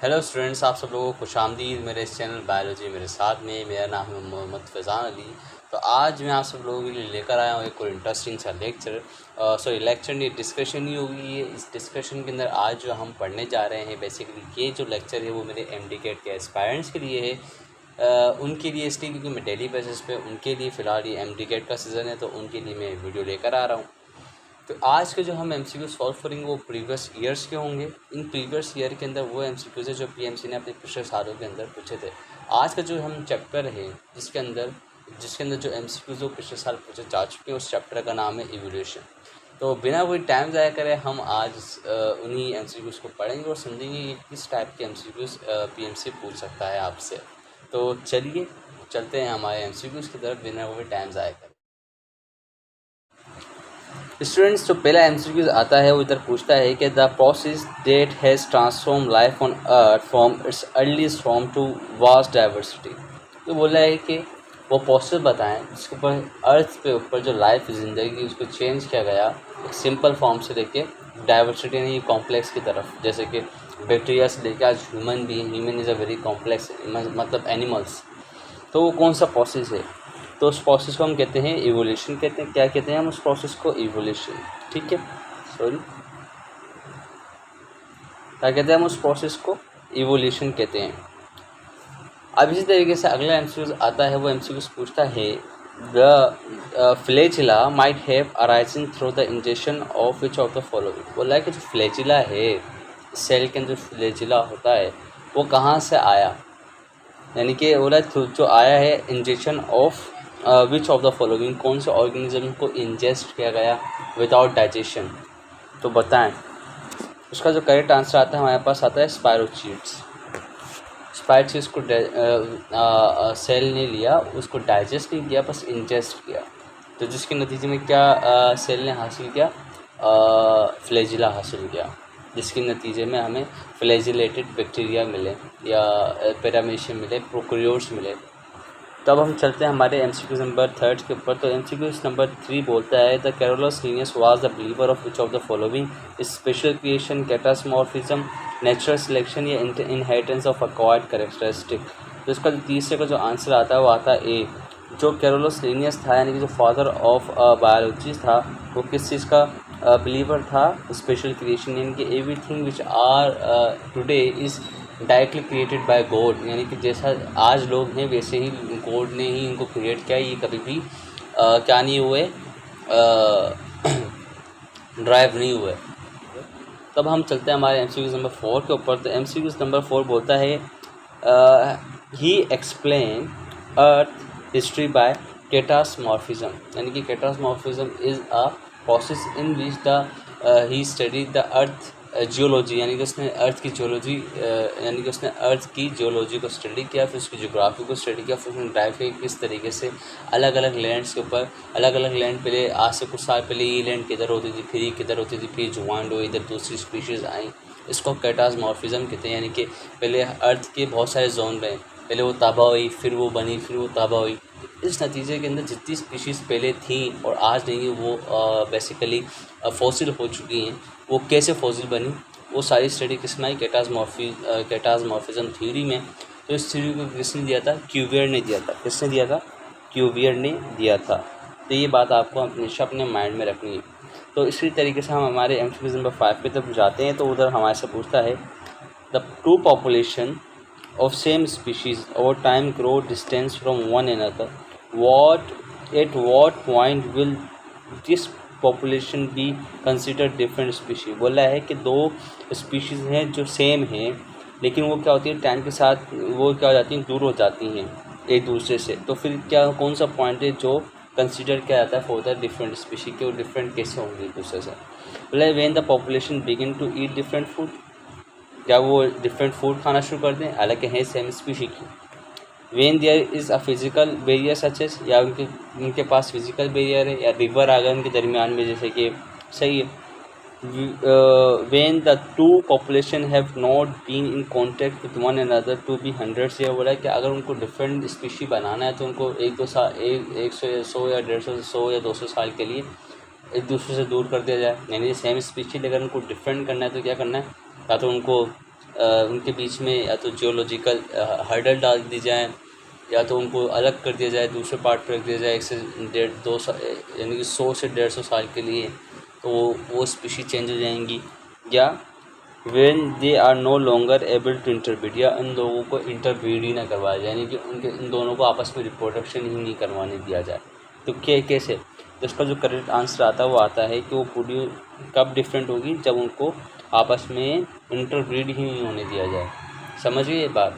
Hello students, आप सब लोगों को खुशामदीद मेरे इस चैनल बायोलॉजी मेरे साथ में। मेरा नाम है मोहम्मद फैज़ान अली। तो आज मैं आप सब लोगों के लिए लेकर आया हूँ एक कोई इंटरेस्टिंग सा लेक्चर। लेक्चर नहीं, डिस्कशन ही होगी ये। इस डिस्कशन के अंदर आज जो हम पढ़ने जा रहे हैं, बेसिकली ये जो लेक्चर है वो मेरे MD-CAT के एस्पायरेंट्स के लिए है। उनके लिए इसलिए क्योंकि मैं डेली बेसिस पे उनके लिए फ़िलहाल ये MD-CAT का सीज़न है, तो उनके लिए मैं वीडियो लेकर आ रहा हूँ। तो आज के जो हम MCQ सॉल्व करेंगे वो प्रीवियस ईयर्स के होंगे। इन प्रीवियस ईयर के अंदर वो MCQs है जो PMC ने अपने पिछले सालों के अंदर पूछे थे। आज का जो हम चैप्टर है जिसके अंदर जो MCQs वो पिछले साल पूछे जा चुके हैं, उस चैप्टर का नाम है इवोल्यूशन। तो बिना कोई टाइम ज़ाया करे हम आज उन्हीं MCQs को पढ़ेंगे और समझेंगे कि किस टाइप के MCQs PMC पूछ सकता है आपसे। तो चलिए चलते हैं हमारे MCQs की तरफ बिना कोई टाइम ज़ाया करे। स्टूडेंट्स, जो पहला MCQ आता है वो इधर पूछता है कि the process that has transform life on earth from its earliest form to vast diversity. तो बोला है कि वो प्रोसेस बताएं जिसके ऊपर अर्थ पे ऊपर जो लाइफ ज़िंदगी उसको चेंज किया गया एक सिंपल फॉर्म से लेके डाइवर्सिटी यानी कॉम्प्लेक्स की तरफ, जैसे कि बैक्टीरिया से लेके आज human is a very complex, मतलब एनिमल्स। तो वो कौन सा प्रोसेस है? तो उस प्रोसेस को हम कहते हैं इवोल्यूशन कहते हैं। क्या कहते हैं हम उस प्रोसेस को? इवोल्यूशन। ठीक है, सॉरी, क्या कहते हैं हम उस प्रोसेस को? इवोल्यूशन कहते हैं। अब इसी तरीके से अगला MCQ आता है, वो MCQ पूछता है the flagella might have arising through the injection of which of the following. बोला है कि जो फ्लैजिला है, सेल के अंदर फ्लैजिला होता है, वो कहाँ से आया? यानी कि बोला जो आया है injection of which of the following, कौन से ऑर्गेनिज्म को इंजेस्ट किया गया विदाउट डाइजेशन। तो बताएं। उसका जो करेक्ट आंसर आता है हमारे पास आता है स्पायरोचीट्स। स्पायरोचीट्स को सेल ने लिया, उसको डाइजेस्ट नहीं किया, बस इंजेस्ट किया। तो जिसके नतीजे में क्या सेल ने हासिल किया? फ्लैजिला हासिल किया, जिसके नतीजे में हमें फ्लैजिलेटेड बैक्टीरिया मिले या पैरामीशियम मिले, प्रोकैरियोट्स मिले। तब हम चलते हैं हमारे MCQ नंबर 3 के ऊपर। तो MCQ नंबर 3 बोलता है the Carolus Linnaeus was the believer of which of the following, special creation, catastrophism, natural selection या इनहेरिटेंस ऑफ अक्वायर्ड कैरेक्टरिस्टिक। तो इसका जो तीसरे का जो आंसर आता है वो आता है ए। जो कैरोलस लीनियस था यानी कि जो फादर ऑफ बायोलॉजी था, वो किस चीज़ का बिलीवर था? स्पेशल क्रिएशन, यानी कि everything which are today is directly created by God, यानी कि जैसा आज लोग हैं वैसे ही गॉड ने ही इनको क्रिएट किया। ये कभी भी क्या नहीं हुए, ड्राइव नहीं हुए। तब हम चलते हैं हमारे MCQ नंबर 4 के ऊपर। तो MCQ नंबर 4 बोलता है he explain earth history by catastrophism, यानी कि catastrophism is a process in which he study the earth geology, यानी कि उसने अर्थ की जियोलॉजी यानी कि उसने अर्थ की जियोलॉजी को स्टडी किया, फिर उसकी ज्योग्राफी को स्टडी किया, फिर उसने ड्राइव किया किस तरीके से अलग अलग लैंड्स के ऊपर अलग अलग लैंड, पहले आज से कुछ साल पहले ये लैंड किधर होती थी, फिर ये किधर होती थी, फिर ज्वाइंट हुई, इधर दूसरी स्पीशीज़ आई। इसको कैटास्मॉर्फिज्म कहते हैं, यानी कि पहले अर्थ के बहुत सारे जोन रहे, पहले वो तबाह हुई, फिर वो बनी, फिर वो तबाह हुई। इस नतीजे के अंदर जितनी स्पीशीज़ पहले थी और आज नहीं है वो बेसिकली फॉसिल हो चुकी हैं। वो कैसे फॉसिल बनी, वो सारी स्टडी किस में आई? कैटास्मॉर्फिज्म थ्योरी में। तो इस थ्योरी को किसने दिया था? क्यूवियर ने दिया था। किसने दिया था? क्यूवियर ने दिया था। तो ये बात आपको हमेशा अपने माइंड में रखनी है। तो इसी तरीके से हम हमारे MCQ नंबर 5 पे तक जाते हैं। तो उधर हमारे से पूछता है the two population of same species over time grow distance from one another, at what point will this population be considered different species। बोला है कि दो स्पीशीज़ हैं जो सेम हैं, लेकिन वो क्या होती है टाइम के साथ वो क्या हो जाती हैं, दूर हो जाती हैं एक दूसरे से। तो फिर क्या कौन सा पॉइंट है जो कंसिडर किया जाता है फॉर द डिफरेंट स्पीशीज के? वो डिफरेंट कैसे होंगे एक दूसरे से? बोला है when the population begin to eat different food, क्या वो डिफरेंट फूड खाना शुरू कर दें, हालांकि हैं सेम स्पीशी की। When there is a physical barrier such as, या उनके पास फिज़िकल बैरियर है, या रिवर आ गए उनके दरमियान में, जैसे कि सही है। When the two population have not been in contact with one another to be hundreds, ये बोला है कि अगर उनको डिफरेंट स्पीशी बनाना है तो उनको 100 या 150 या 200 साल के लिए एक दूसरे से दूर कर दिया जाए। यानी सेम स्पीशी, अगर उनको डिफरेंट करना है तो क्या करना है? या तो उनको उनके बीच में या तो जियोलॉजिकल हर्डल डाल दी जाए या तो उनको अलग कर दिया जाए, दूसरे पार्ट पर रख दिया जाए 1 से 1.5-2 साल यानी कि 100 से 150 साल के लिए, तो वो स्पीशीज चेंज हो जाएंगी। या when they are no longer able to interbreed, या इन लोगों को इंटरब्रीड ही ना करवाया जाए, यानी कि उनके इन दोनों को आपस में रिप्रोडक्शन ही नहीं करवाने दिया जाए। तो कैसे, तो इसका जो करेक्ट आंसर आता है वो आता है कि वो प्रोड्यूस कब डिफरेंट होगी, जब उनको आपस में इंटरब्रीड ही नहीं होने दिया जाए। समझिए ये बात।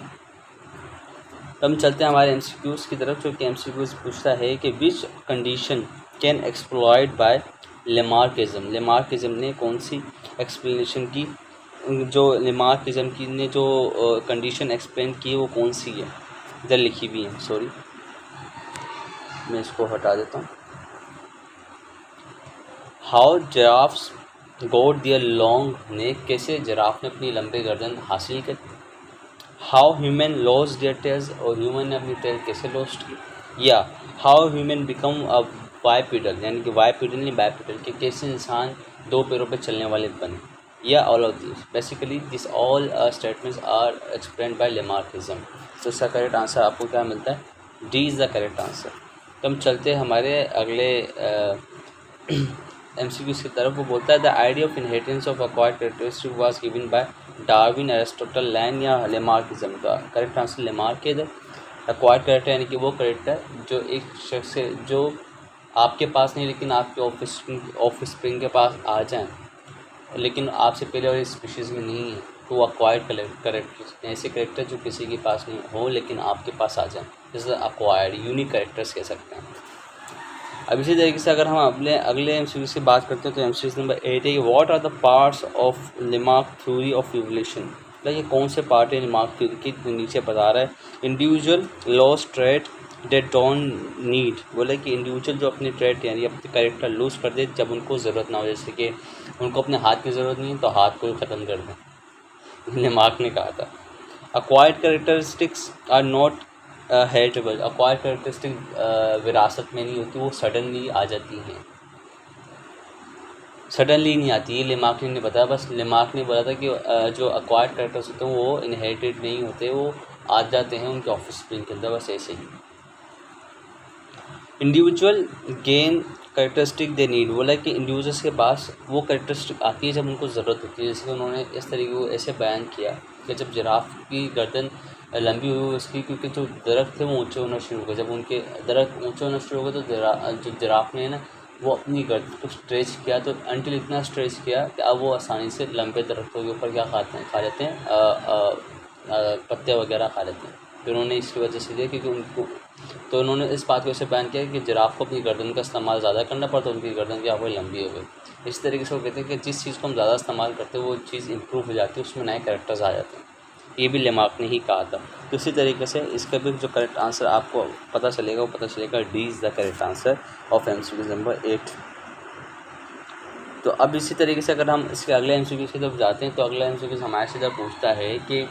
तो हम चलते हैं हमारे MCQs की तरफ, जो कि MCQs पूछता है कि which condition can explained by Lamarckism. Lamarckism ने कौन सी एक्सप्लेनेशन की, जो लेमार्किज्म की ने जो कंडीशन एक्सप्लेन की है वो कौन सी है, इधर लिखी हुई है, सॉरी मैं इसको हटा देता हूँ। How giraffes got their long neck, कैसे जिराफ ने अपनी लंबे गर्दन हासिल की। How human lost their tails, और ह्यूमन ने अपनी टेल कैसे लॉस्ट की। या how human become a bipedal, यानी कि बाइपेडल नहीं बाइपेडल, कि कैसे इंसान 2 पैरों पर चलने वाले बने। या all of this, basically this all statements are explained by Lamarckism. तो इसका करेक्ट आंसर आपको क्या मिलता है, D is the correct answer. तो हम चलते हैं हमारे अगले MCQs की तरफ। वो बोलता है the idea of inheritance of acquired characteristic was given by Darwin, Aristotle, लैन या लेमार्किज्म। का करेक्ट आंसर लेमार्क है। एक्वायर्ड कैरेक्टर यानी कि वो कैरेक्टर जो एक शख्स से, जो आपके पास नहीं लेकिन आपके ऑफ स्प्रिंग के पास आ जाएं, लेकिन आपसे पहले वाली स्पीशीज़ में नहीं है, तो वो एक्वायर्ड कैरेक्टर, ऐसे कैरेक्टर जो किसी के पास नहीं हो लेकिन आपके पास आ जाएं, जैसे एक्वायर्ड यूनिक कैरेक्टर्स कह सकते हैं। अब इसी तरीके से अगर हम अपने अगले MCQ की बात करते हैं तो MCQ नंबर 8 है, what are the parts of Lamarck theory of evolution. मतलब ये कौन से पार्ट है लेमार्क थ्योरी की, नीचे बता रहा है। Individual lost trait that don't need, बोले कि इंडिविजुअल जो अपने ट्रेट यानी अपने कैरेक्टर लूज कर दे जब उनको ज़रूरत ना हो, जैसे कि उनको अपने हाथ की ज़रूरत नहीं है तो हाथ को ख़त्म कर दें, लेमार्क ने कहा था। Acquired characteristics are not heritable, acquired characteristic विरासत में नहीं होती, वो सडनली आ जाती हैं, सडनली नहीं आती। ये लेमार्क ने बताया, बस लेमार्क ने बोला था कि जो एक्वायर्ड कैरेक्टर्स होते हैं वो इनहेरिटेड नहीं होते, वो आ जाते हैं उनके ऑफ स्प्रिंग के अंदर, बस ऐसे ही। Individual gain characteristic they need, बोला कि इंडिविजुअल्स के पास वो कैरेक्टरिस्टिक आती है जब उनको ज़रूरत होती है। जैसे कि उन्होंने इस तरीके को ऐसे बयान किया कि जब जिराफ की गर्दन लंबी हुई उसकी, क्योंकि जो दरख्त थे वो ऊंचे होना शुरू हो गए, जब उनके दरख्त ऊंचे होना शुरू हो गए तो जो जिराफ ने ना वो अपनी गर्दन को स्ट्रेच किया, तो अंटिल इतना स्ट्रेच किया कि अब वो आसानी से लंबे दरख्तों के ऊपर क्या खा लेते हैं, पत्ते वगैरह खा लेते हैं। तो उन्होंने इसकी वजह से दिया क्योंकि उनको, तो उन्होंने इस बात को ऐसे बयान किया कि जिराफ को अपनी गर्दन का इस्तेमाल ज़्यादा करना पड़ता है, उनकी गर्दन क्या हो गई, लंबी हो गई। इस तरीके से वो कहते हैं कि जिस चीज़ को हम ज़्यादा इस्तेमाल करते हैं वो चीज़ इंप्रूव हो जाती है, उसमें नए कैरेक्टर्स आ जाते हैं। ये भी लेमार्क ने ही कहा था। तो इसी तरीके से इसका भी जो करेक्ट आंसर आपको पता चलेगा वो पता चलेगा, D is the correct answer of MCQ number 8। तो अब इसी तरीके से अगर हम इसके अगले MCQ की तरफ जाते हैं तो अगला MCQ हमारे से जब पूछता है कि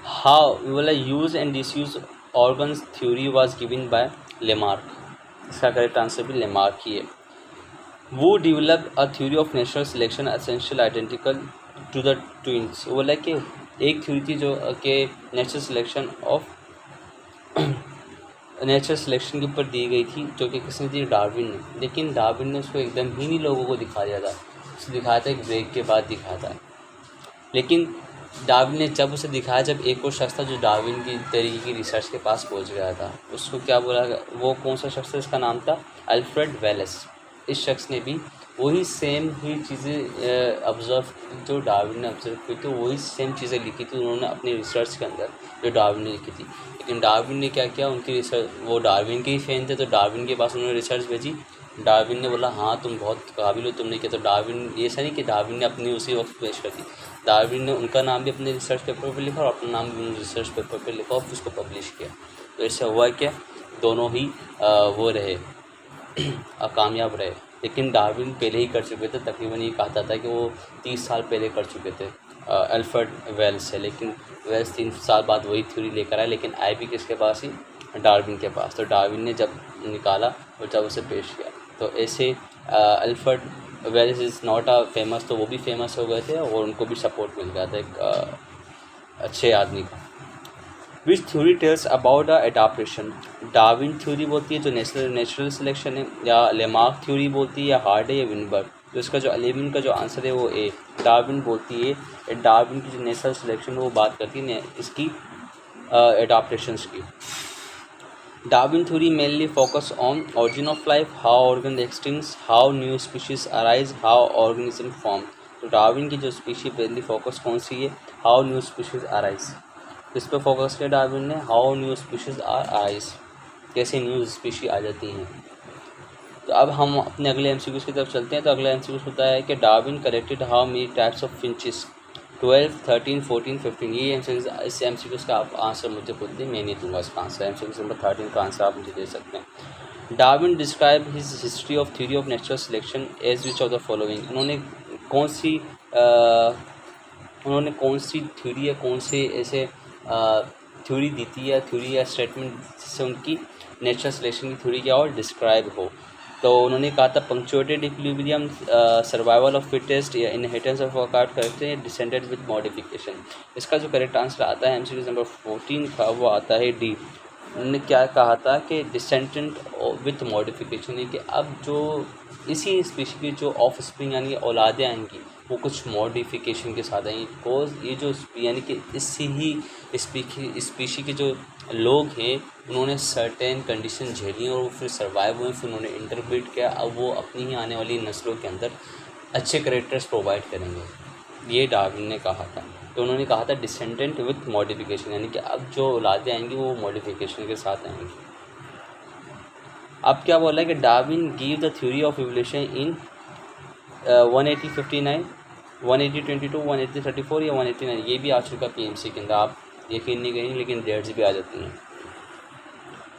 हाउ बोला use and disuse organs theory was given by Lamarck. इसका करेक्ट आंसर भी लेमार्क ही है। वो develop a theory of natural selection essential identical to the twins. वो बोला कि एक थ्योरी थी जो कि नेचुरल सिलेक्शन के ऊपर दी गई थी, जो कि किसने दी, डार्विन ने। लेकिन डार्विन ने उसको एकदम ही नहीं लोगों को दिखा दिया था, उसे दिखाया था एक ब्रेक के बाद दिखाया था। लेकिन डार्विन ने जब उसे दिखाया, जब एक और शख्स था जो डार्विन की तरीके की रिसर्च के पास पहुंच गया था, उसको क्या बोला, वो कौन सा शख्स था, इसका नाम था अल्फ्रेड वेलेस। इस शख्स ने भी वही सेम ही चीज़ें ऑब्ज़र्व जो डार्विन ने ऑब्ज़र्व की थी, वही सेम चीज़ें लिखी थी उन्होंने अपनी रिसर्च के अंदर जो डार्विन ने लिखी थी। लेकिन डार्विन ने क्या किया, उनकी रिसर्च, वो डार्विन के ही फैन थे तो डार्विन के पास उन्होंने रिसर्च भेजी। डार्विन ने बोला हाँ तुम बहुत काबिल हो, तुमने किया। तो डार्विन, ये ऐसा नहीं कि डार्विन ने अपनी उसी वक्त पेश कर दी, डार्विन ने उनका नाम भी अपने रिसर्च पेपर पर लिखा और अपना नाम भी रिसर्च पेपर पर लिखा और उसको पब्लिश किया। तो ऐसा हुआ क्या, दोनों ही वो रहे कामयाब रहे। लेकिन डार्विन पहले ही कर चुके थे, तकरीबन ये कहा था कि वो 30 साल पहले कर चुके थे अल्फ्रेड वेल्स से। लेकिन वेल्स 3 साल बाद वही थ्योरी लेकर आए, लेकिन आई भी किसके पास ही, डार्विन के पास। तो डार्विन ने जब निकाला और जब उसे पेश किया, तो ऐसे Alfred Wallace is not a famous, तो वो भी फेमस हो गए थे और उनको भी सपोर्ट मिल गया था एक अच्छे आदमी का। विच theory tells about the adaptation? Darwin theory बोलती है जो नेचुरल सिलेक्शन है, या लेमार्क थ्योरी बोलती है, या हार्डे या विनबर्ग। तो इसका जो 11 का जो आंसर है वो ए, डार्विन बोलती है। डार्विन की जो नेचुरल सिलेक्शन है वो बात करती है इसकी एडाप्टेशंस की। Darwin theory mainly focus on origin of life, how organ extincts, how new species arise, how organism form। तो डार्विन की जो स्पीशीज मेनली फोकस कौन सी है? How new species arise. किस पे फोकस किया डार्विन ने? हाउ न्यू स्पीशीज अराइज, कैसे न्यू स्पीशी आ जाती हैं। तो अब हम अपने अगले एमसीक्यूज की तरफ चलते हैं। तो अगला एमसीक्यूज होता है कि Darwin collected how many types of finches? 12, 13, 14, 15। ये इस एमसीक्यूज का आप आंसर मुझे खुद दें, मैं नहीं दूंगा इसका आंसर। एमसीक्यूज नंबर 13 का आंसर आप मुझे दे सकते हैं। Darwin describe his history of theory of natural selection as which of the following? उन्होंने कौन सी थ्योरी या कौन से ऐसे थ्योरी दी थी या थ्योरी या स्टेटमेंट जिससे उनकी नेचुरल सिलेक्शन की थ्योरी क्या और डिस्क्राइब हो? तो उन्होंने कहा था punctuated equilibrium, survival of fittest, या इनहेरिटेंस ऑफ वर्कआउट करते हैं, डिसेंडेड विद मॉडिफिकेशन। इसका जो करेक्ट आंसर आता है एमसीक्यू नंबर 14 का वो आता है डी। उन्होंने क्या कहा था कि डिसेंडेंट विथ मॉडिफिकेशन है कि अब जो इसी स्पीशी की जो ऑफ स्प्रिंग यानी औलादें आएंगी वो कुछ मॉडिफिकेशन के साथ आएंगी। बिकॉज ये जो यानी कि इससे ही स्पीशी के जो लोग हैं उन्होंने सर्टेन कंडीशन झेली और वो फिर सर्वाइव हुए, फिर उन्होंने इंटरप्रेट किया। अब वो अपनी ही आने वाली नस्लों के अंदर अच्छे करेक्टर्स प्रोवाइड करेंगे, ये डार्विन ने कहा था। तो उन्होंने कहा था डिसेंडेंट विथ मॉडिफिकेशन, यानी कि अब जो औलादें आएंगी वो मॉडिफिकेशन के साथ आएंगी। अब क्या बोला है कि Darwin give the theory of evolution in 1859, 1822, 1834 या 189। ये भी आ चुका पीएमसी के अंदर, आप यकीन नहीं करेंगे लेकिन डेट्स भी आ जाती हैं।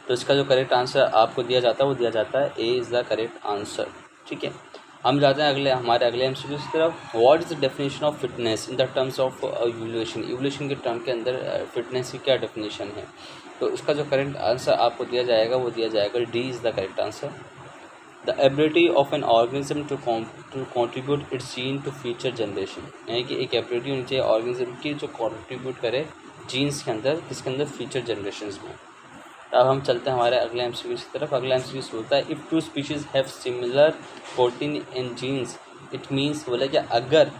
तो इसका जो करेक्ट आंसर आपको दिया जाता है वो दिया जाता है A is the correct answer. ठीक है, हम जाते हैं हमारे अगले एमसीक्यू की तरफ। What is the definition of fitness in the terms of evolution? Evolution के टर्म के अंदर फिटनेस की क्या डेफिनेशन है? तो इसका जो करेक्ट आंसर आपको दिया जाएगा वो दिया जाएगा D is the correct answer. The ability of an organism to contribute its gene to future generation, यानी कि एक एबिलिटी होनी चाहिए ऑर्गेनिज्म की जो कॉन्ट्रीब्यूट करे जीन्स के अंदर, किसके अंदर? फ्यूचर जनरेशन्स में। अब हम चलते हैं हमारे अगले एमसीक्यू की तरफ। अगला एमसीक्यू बोलता है if two species have similar protein in genes it means, बोला कि अगर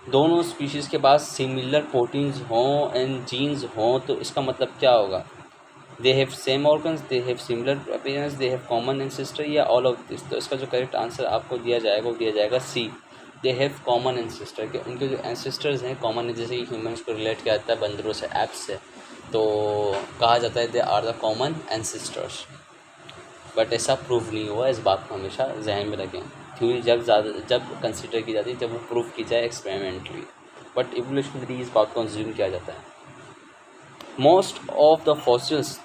दोनों स्पीशीज़ के पास सिमिलर प्रोटीन्स हों एंड जीन्स हों तो इसका मतलब क्या होगा? They have same organs, they have similar appearance, they have common ancestor, या ऑल ऑफ दिस। तो इसका जो करेक्ट आंसर आपको दिया जाएगा वो दिया जाएगा सी, दे हैव कॉमन एंसेस्टर। कि उनके जो एंसेस्टर्स हैं कॉमन है, जैसे कि ह्यूमन्स को रिलेट किया जाता है बंदरों से, एप्स से, तो कहा जाता है they are the common ancestors. But ऐसा प्रूव नहीं हुआ, इस बात को हमेशा जहन में रखें। थ्योरी जब कंसिडर की जाती है जब वो प्रूव की जाए एक्सपेरिमेंटली, बट इवोल्यूशनरी इस बात को कंज्यूम किया जाता है। Most of the fossils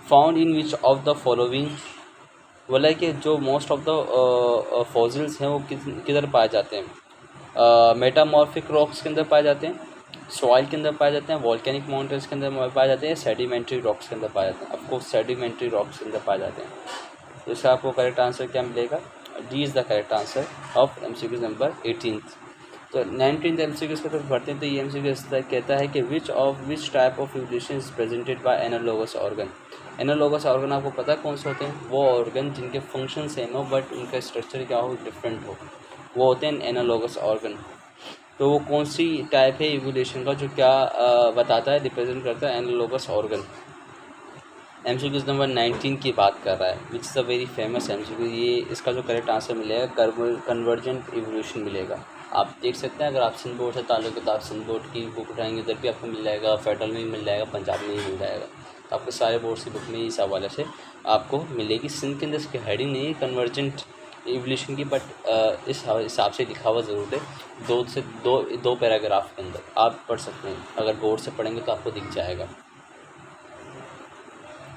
found in which of the following, बोला है कि जो मोस्ट ऑफ द फॉसिल्स हैं वो किधर पाए जाते हैं? मेटामॉर्फिक रॉक्स के अंदर पाए जाते हैं, सॉइल के अंदर पाए जाते हैं, वॉल्केनिक माउंटेन्स के अंदर पाए जाते हैं, सेडिमेंट्री रॉक्स के अंदर पाए जाते हैं। ऑफकोर्स सेडिमेंट्री रॉक्स के अंदर पाए जाते हैं। तो इसका आपको करेक्ट आंसर क्या मिलेगा? D is the correct answer of MCQ number 18। तो 19th एमसीक्यू की तरफ बढ़ते हैं। तो ये एमसीक्यू कहता है कि which type of evolution is presented by analogous organ? Analogous organ आपको पता है कौन से होते हैं? वो ऑर्गन जिनके फंक्शन सेम हो बट उनका स्ट्रक्चर क्या हो, डिफरेंट हो, वो होते हैं एनालोगस ऑर्गन। तो वो कौन सी टाइप है इवोल्यूशन का जो क्या बताता है, रिप्रेजेंट करता है एनालोगस ऑर्गन? एमसीक्यू नंबर 19 की बात कर रहा है, which is a very famous MCQ. ये इसका जो करेक्ट आंसर मिलेगा कन्वर्जेंट इवोल्यूशन मिलेगा। आप देख सकते हैं अगर आप सिंध बोर्ड से ताल्लुक़ है तो आप सिंध बोर्ड की बुक उठाएंगे उधर भी आपको मिल जाएगा, फेडरल में भी मिल जाएगा, पंजाब में भी मिल जाएगा। तो आपको सारे बोर्ड्स की बुक में इस हवाले से आपको मिलेगी। सिंध के अंदर इसकी हेडिंग नहीं है कन्वर्जेंट इवोल्यूशन की, बट इस हिसाब से लिखा हुआ ज़रूर है, दो पैराग्राफ के अंदर आप पढ़ सकते हैं। अगर बोर्ड से पढ़ेंगे तो आपको दिख जाएगा।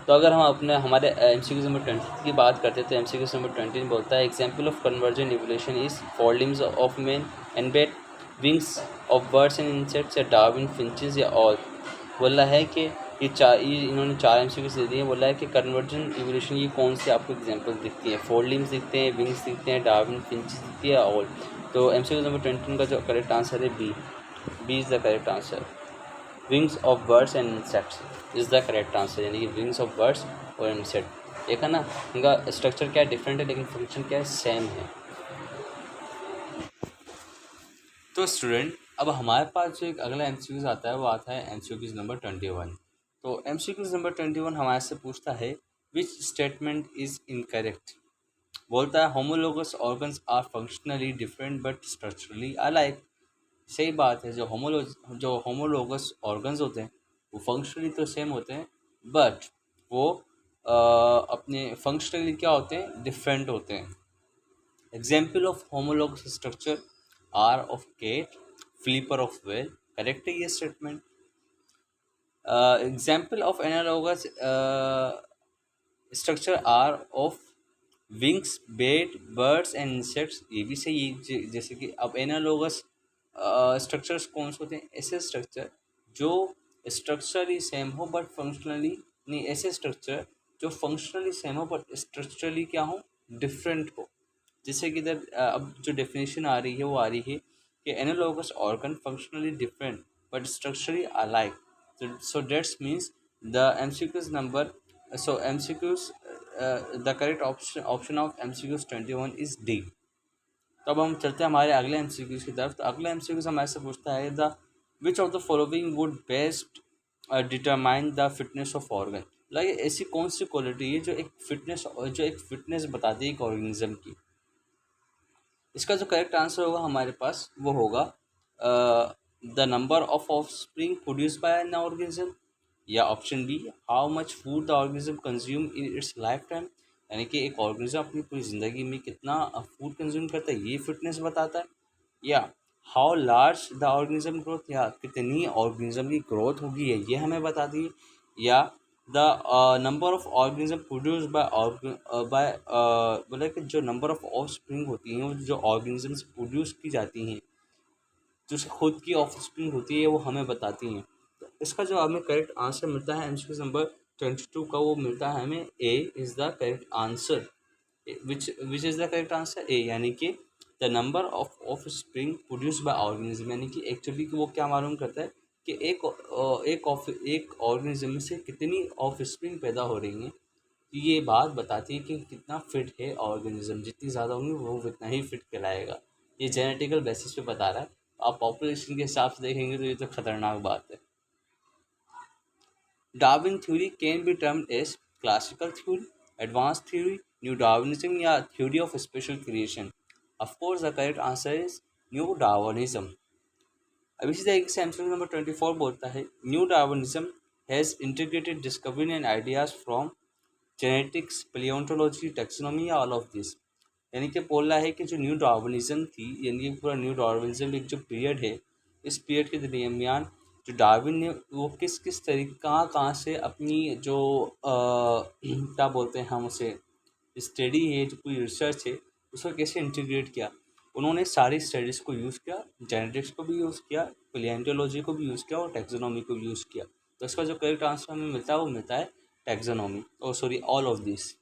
तो अगर हम हमारे एमसीक्यू नंबर 20 की बात करते हैं तो एमसीक्यू नंबर 20 बोलता है example of convergent evolution is four limbs of man and bat, wings of birds and insects, या डार्विन फिंचेस, या ऑल। बोला है कि ये इन्होंने 4 एमसीक्यूज दे दिए। बोला है कि कन्वर्जन इवोल्यूशन की कौन सी आपको एग्जांपल दिखती है? फोर लिम्स दिखते हैं, विंग्स दिखते हैं, डार्विन फिंचेस दिखती है, ऑल। तो एमसीक्यू नंबर 21 का जो करेक्ट आंसर है B. B is the correct answer. Wings of birds and insects is the correct answer, यानी कि विंग्स ऑफ बर्ड्स और इंसेक्ट। देखा ना, इनका स्ट्रक्चर क्या डिफरेंट है लेकिन फंक्शन क्या है, सेम है। तो स्टूडेंट, अब हमारे पास जो एक अगला एमसीक्यूज आता है वो आता है एमसीक्यूज नंबर 21। तो एमसीक्यूज नंबर 21 हमारे से पूछता है विच स्टेटमेंट इज इनकरेक्ट। बोलता है homologous organs are functionally different but structurally alike. सही बात है, जो होमोलोगस ऑर्गन्स होते हैं वो फंक्शनली तो सेम होते हैं, बट वो अपने फंक्शनली क्या होते हैं, डिफरेंट होते हैं। Example of homologous structure are of cat, flipper of whale. Correct है ये statement. Example of analogous structure are of wings, bat, birds and insects. ये भी सही है। जैसे कि अब एनालोगस स्ट्रक्चर्स कौन से होते हैं? ऐसे स्ट्रक्चर जो स्ट्रक्चरली सेम हो बट फंक्शनली नहीं, ऐसे स्ट्रक्चर जो फंक्शनली सेम हो बट स्ट्रक्चरली क्या हो, डिफरेंट हो। जैसे कि इधर अब जो डेफिनेशन आ रही है वो आ रही है कि analogous organ functionally different but structurally alike. So that means the MCQs number, so MCQs the correct option of MCQs 21 is D। तो अब हम चलते हैं हमारे अगले MCQs की तरफ। तो अगला MCQs हमारे से पूछता है the which of the following would best determine the fitness of organ. Like ऐसी कौन सी क्वालिटी है जो एक फिटनेस बताती है एक ऑर्गेनिज्म की। इसका जो करेक्ट आंसर होगा हमारे पास वो होगा the number of offspring produce by an organism, या option B how much food the organism consume in its life time. यानी कि एक ऑर्गेनिज्म अपनी पूरी ज़िंदगी में कितना फूड कंज्यूम करता है ये फिटनेस बताता है। या how large the organism growth, या कितनी ऑर्गेनिज्म की ग्रोथ होगी है ये हमें बताती है। या the number of organism produce by मतलब कि जो नंबर ऑफ ऑफस्प्रिंग होती हैं, जो ऑर्गेनिजम्स प्रोड्यूस की जाती हैं, जो खुद की ऑफस्प्रिंग होती है वो हमें बताती हैं। तो इसका जो हमें करेक्ट आंसर मिलता है एमसीक्यू नंबर 22 का, वो मिलता है हमें A is the correct answer. Which is the correct answer A, यानी कि the number of spring produce by organism. यानी कि एक्चुअली वो क्या मालूम करता है कि एक ऑर्गेनिज्म से कितनी ऑफ स्प्रिंग पैदा हो रही हैं। ये बात बताती है कि कितना फिट है ऑर्गेनिज्म। जितनी ज़्यादा होंगी वो उतना ही फिट कहलाएगा। ये जेनेटिकल बेसिस पे बता रहा है। आप पॉपुलेशन के हिसाब से देखेंगे तो ये तो खतरनाक बात है। Darwin theory can be termed as classical theory, advance theory, new Darwinism या theory of special creation. Of course the correct answer is new Darwinism. अब इसी तरीके से एमसीक्यू नंबर 24 बोलता है new Darwinism has integrated discovery and ideas from genetics, paleontology, taxonomy या all of this. यानी कि बोल रहा है कि जो न्यू डार्विनिज्म थी, यानी कि पूरा न्यू डार्विनिज्म एक जो पीरियड है, इस पीरियड के दरमियान जो डार्विन ने वो किस किस तरीके कहाँ से अपनी जो क्या बोलते हैं हम उसे, स्टडी है, जो पूरी रिसर्च है उसको कैसे इंटीग्रेट किया। उन्होंने सारी स्टडीज़ को यूज़ किया, जेनेटिक्स को भी यूज़ किया, पैलियोंटोलॉजी को भी यूज़ किया और टैक्सोनॉमी को भी यूज़ किया। तो इसका जो करेक्ट आंसर हमें मिलता है वो मिलता है टैक्सोनॉमी, और सॉरी ऑल ऑफ दिस।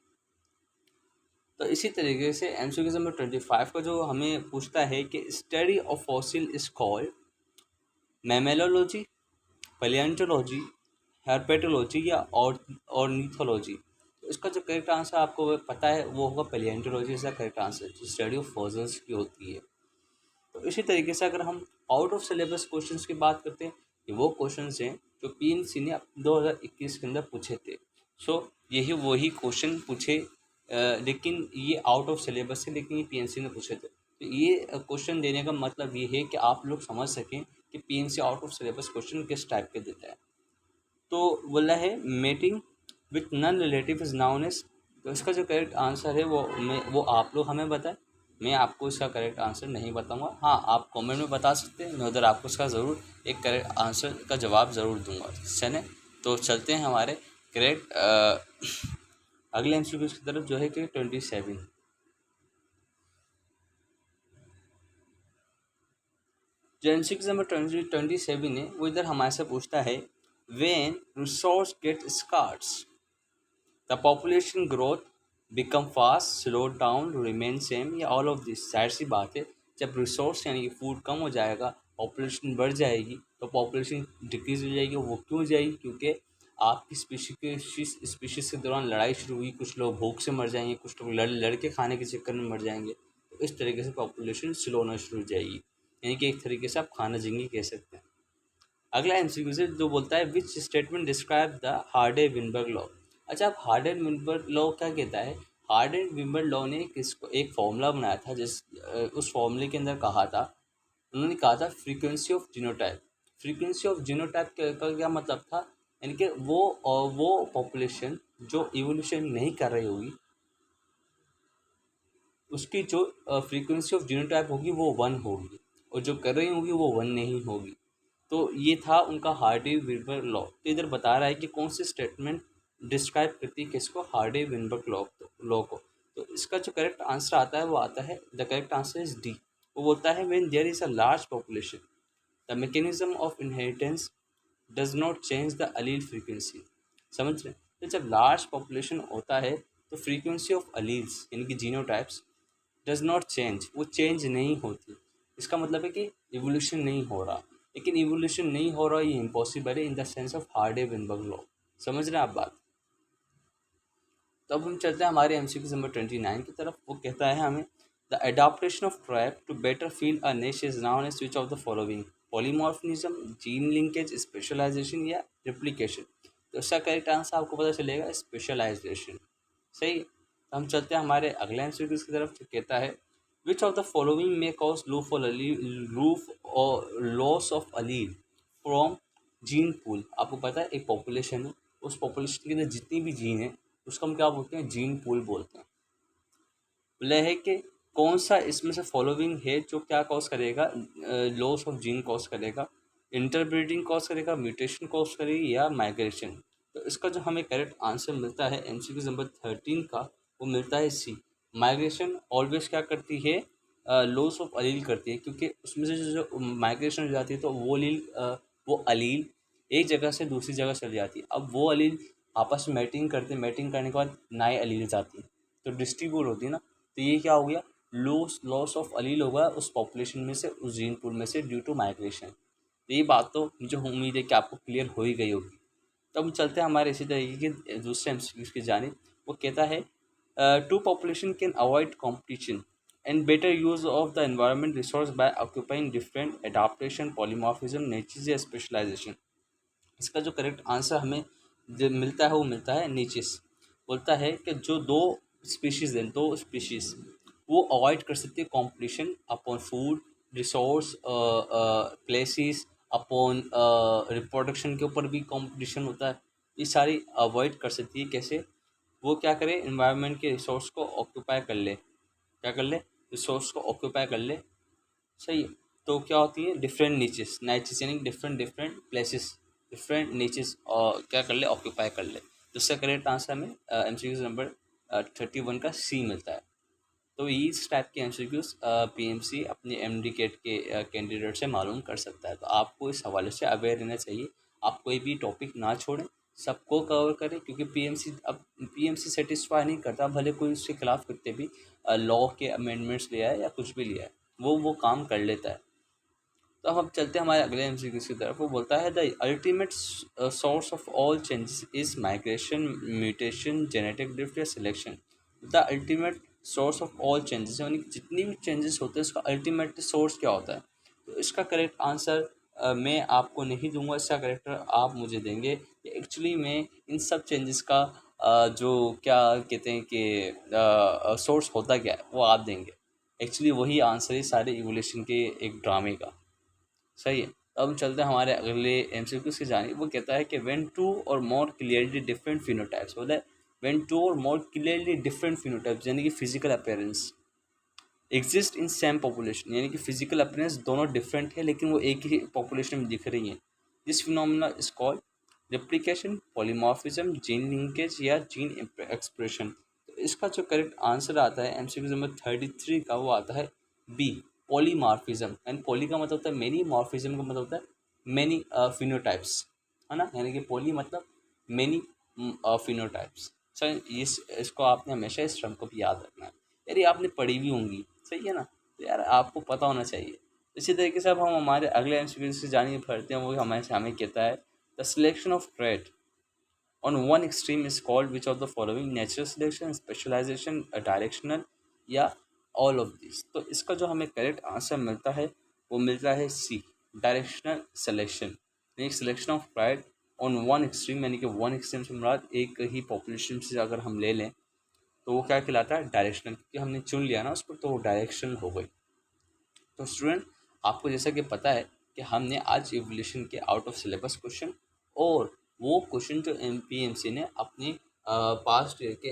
तो इसी तरीके से एमसीक्यू नंबर 25 का जो हमें पूछता है कि study of fossil is called mammalogy, paleontology, herpetology या ऑर्निथोलॉजी। तो इसका जो करेक्ट आंसर आपको पता है वो होगा पैलियोंटोलॉजी। इसका करेक्ट आंसर जो स्टडी ऑफ फॉसिल्स की होती है। तो इसी तरीके से अगर हम आउट ऑफ सिलेबस क्वेश्चंस की बात करते हैं, ये वो क्वेश्चंस हैं जो पीएनसी ने 2021 के अंदर पूछे थे। सो यही वही क्वेश्चन पूछे, लेकिन ये आउट ऑफ सिलेबस है, लेकिन ये पीएनसी ने पूछे थे। तो ये क्वेश्चन देने का मतलब ये है कि आप लोग समझ सकें कि PNC out of syllabus question किस टाइप के देता है। तो बोला है mating with non relative is known as. तो इसका जो करेक्ट आंसर है वो आप लोग हमें बताएं। मैं आपको इसका करेक्ट आंसर नहीं बताऊंगा। हाँ, आप कमेंट में बता सकते हैं, मैं उधर आपको इसका ज़रूर एक करेक्ट आंसर का जवाब ज़रूर दूंगा। चलें, तो चलते हैं हमारे करेक्ट अगले एमसीक्यूज की तरफ, जो है कि 27। जो एमसीक्यूज नंबर 27 है वो इधर हमारे से पूछता है when resource get scarce, the population growth become fast, slow down, remain same, या all of this। जाहिर सी बात है, जब रिसोर्स यानी कि फूड कम हो जाएगा, पॉपुलेशन बढ़ जाएगी, तो पॉपुलेशन डिक्रीज हो जाएगी। वो क्यों हो जाएगी? क्योंकि आपकी स्पीशीज के दौरान लड़ाई शुरू हुई, कुछ लोग भूख से मर जाएंगे, कुछ लोग लड़ के खाने के चक्कर में मर जाएंगे। तो इस तरीके से पॉपुलेशन स्लो होना शुरू हो जाएगी, यानी कि एक तरीके से आप खाना जंगी कह सकते हैं। अगला एमसीक्यू से जो बोलता है which statement describe the Hardy Weinberg law. अच्छा, अब हार्डे विनबर्ग लॉ क्या कहता है? हार्डे विनबर्ग लॉ ने किसको एक फॉर्मूला बनाया था, जिस उस फॉर्मूले के अंदर कहा था, उन्होंने कहा था frequency of genotype. Frequency of genotype का क्या मतलब था? यानी कि वो पॉपुलेशन जो इवोल्यूशन नहीं कर रही होगी, उसकी जो फ्रीक्वेंसी ऑफ जीनोटाइप होगी वो 1 होगी, और जो कर रही होगी वो 1 नहीं होगी। तो ये था उनका हार्डी विनबर्ग लॉ। तो इधर बता रहा है कि कौन सी स्टेटमेंट डिस्क्राइब करती है किसको? हार्डी विनबर्ग लॉ को। तो इसका जो करेक्ट आंसर आता है वो आता है, the correct answer is D. वो बोलता है when there is a large population the mechanism of inheritance does not change the allele frequency. समझ रहे हैं? तो जब लार्ज पॉपुलेशन होता है तो फ्रीक्वेंसी ऑफ अलील्स यानी कि जीनोटाइप्स डज नॉट चेंज, वो चेंज नहीं होती। इसका मतलब है कि इवोल्यूशन नहीं हो रहा, लेकिन इवोल्यूशन नहीं हो रहा ये इम्पॉसिबल है in the sense of Hardy Weinberg law. समझ रहे हैं आप बात? तो अब हम चलते हैं हमारे एमसीक्यू नंबर 29 की तरफ। वो कहता है हमें the adaptation of tribe to better fill a niche is known as which of the following? Polymorphism, gene linkage, specialization या रिप्लिकेशन? तो इसका करेक्ट आंसर आपको पता चलेगा स्पेशलाइजेशन। सही है। तो हम चलते हैं हमारे अगले एमसीक्यू की तरफ, जो कहता है विच ऑफ द फॉलोइंग में कॉज लूफ और loss of allele from gene pool? आपको पता है एक पॉपुलेशन है, उस पॉपुलेशन के अंदर जितनी भी जीन है उसको हम क्या बोलते हैं? जीन पूल बोलते हैं। बोला है कि कौन सा इसमें से फॉलोइंग है जो क्या कॉज करेगा? लॉस ऑफ जीन कॉज करेगा, इंटरब्रीडिंग कॉज करेगा, म्यूटेशन कॉज करेगी, या माइग्रेशन? तो इसका जो हमें करेक्ट आंसर मिलता है एमसीक्यू नंबर 13 का, वो मिलता है सी। माइग्रेशन ऑलवेज क्या करती है? लॉस ऑफ अलील करती है, क्योंकि उसमें से जो माइग्रेशन हो जाती है तो वो अलील एक जगह से दूसरी जगह चली जाती है। अब वो अलील आपस में मैटिंग करते हैं, मैटिंग करने के बाद नए अलील आती है, तो डिस्ट्रीब्यूट होती है ना। तो ये क्या हो गया? लॉस ऑफ अलील होगा उस पॉपुलेशन में से, उस जीन पूल में से, ड्यू टू माइग्रेशन। तो ये बात तो मुझे उम्मीद है कि आपको क्लियर हो ही गई होगी। तो हम चलते हैं हमारे इसी तरीके के दूसरे एमसीक्यूज की जानिब। वो कहता है two population can avoid competition and better use of the environment resource by occupying different adaptation, polymorphism, natures या स्पेशलाइजेशन? इसका जो करेक्ट आंसर हमें जो मिलता है वो मिलता है नीचिस। बोलता है कि जो दो स्पीशीज़ हैं, दो स्पीशीज़ वो अवॉइड कर सकती है competition upon food, resource, places, upon reproduction के ऊपर भी कंपटीशन होता है। ये सारी अवॉइड कर सकती है। कैसे? वो क्या करे? इन्वायरमेंट के रिसोर्स को ऑक्यूपाई कर ले। क्या कर ले? रिसोर्स को ऑक्यूपाई कर ले। सही है। तो क्या होती है? डिफरेंट नीचेस, नाइचेस यानी different different places, different niches और क्या कर ले? ऑक्यूपाई कर ले। तो इसका करेक्ट आंसर हमें एमसीक्यूज नंबर 31 का सी मिलता है। तो इस टाइप के एमसीक्यूज पीएमसी अपने एमडी केट के कैंडिडेट से मालूम कर सकता है। तो आपको इस हवाले से अवेयर रहना चाहिए। आप कोई भी टॉपिक ना छोड़ें, सबको कवर करें, क्योंकि पीएमसी सेटिस्फाई नहीं करता, भले कोई उसके खिलाफ कितने भी लॉ के अमेंडमेंट्स लिया है या कुछ भी लिया है, वो काम कर लेता है। तो अब हम चलते हैं हमारे अगले एमसीक्यू की तरफ। वो बोलता है the ultimate source of all changes is migration, mutation, genetic drift या selection? The ultimate source of all changes यानी कि जितनी भी चेंजेस होते हैं उसका अल्टीमेट सोर्स क्या होता है? तो इसका करेक्ट आंसर मैं आपको नहीं दूंगा, इसका करेक्टर आप मुझे देंगे। एक्चुअली में इन सब चेंजेस का जो क्या कहते हैं कि सोर्स होता क्या है वो आप देंगे। एक्चुअली वही आंसर है सारे इवोल्यूशन के एक ड्रामे का। सही है। तो अब हम चलते हैं हमारे अगले एमसीक्यूज की जानिब। वो कहता है कि व्हेन टू और मोर क्लियरली डिफरेंट फिनोटाइप्स, बोला है व्हेन टू और मोर क्लियरली डिफरेंट फिनोटाइप्स यानी कि physical appearance exist in same population, यानी कि फिजिकल अपीयरेंस दोनों डिफरेंट है लेकिन वो एक ही पॉपुलेशन में दिख रही हैं। This phenomena is called replication, polymorphism, gene linkage या जीन एक्सप्रेशन? तो इसका जो करेक्ट आंसर आता है एमसीक्यू नंबर 33 का, वो आता है बी, पॉलीमॉर्फिज्म। एंड पॉली का मतलब होता है मेनी, मॉर्फिज्म का मतलब होता है मेनी फिनोटाइप्स। है ना, यानी कि पोली मतलब मेनी फिनोटाइप्स। सर इसको आपने हमेशा इस टर्म को भी याद रखना है। यार ये आपने पढ़ी भी होंगी, सही है ना, तो यार आपको पता होना चाहिए। इसी तरीके से अब हम हमारे अगले एमसीक्यू से जानिए पढ़ते हैं, वो हमें कहता है the selection of trade on one extreme is called which of the following: natural selection, specialization, directional, या all of these। तो इसका जो हमें करेक्ट आंसर मिलता है वो मिलता है सी, डायरेक्शनल सिलेक्शन, यानी selection of pride on one extreme, यानी कि वन एक्सट्रीम से मुराद एक ही पॉपुलेशन से अगर हम ले लें तो वो क्या कहलाता है, डायरेक्शनल, क्योंकि हमने चुन लिया ना उसको तो वो डायरेक्शनल हो गई। तो स्टूडेंट आपको जैसा कि पता है कि हमने आज इवोल्यूशन के आउट ऑफ सिलेबस क्वेश्चन और वो क्वेश्चन जो एमपीएमसी ने अपने पास्ट ईयर के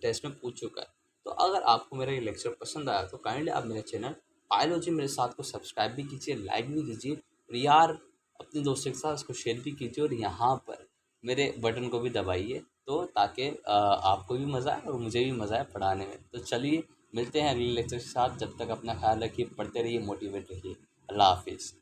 टेस्ट में पूछ चुका है। तो अगर आपको मेरा ये लेक्चर पसंद आया तो काइंडली आप मेरे चैनल बायोलॉजी मेरे साथ को सब्सक्राइब भी कीजिए, लाइक भी कीजिए, और यार अपने दोस्तों के साथ इसको शेयर भी कीजिए, और यहाँ पर मेरे बटन को भी दबाइए तो ताकि आपको भी मज़ा आए और मुझे भी मज़ा आए पढ़ाने में। तो चलिए मिलते हैं अगले लेक्चर के साथ, जब तक अपना ख्याल रखिए, पढ़ते रहिए, मोटिवेट रहिए। अल्लाह हाफिज़।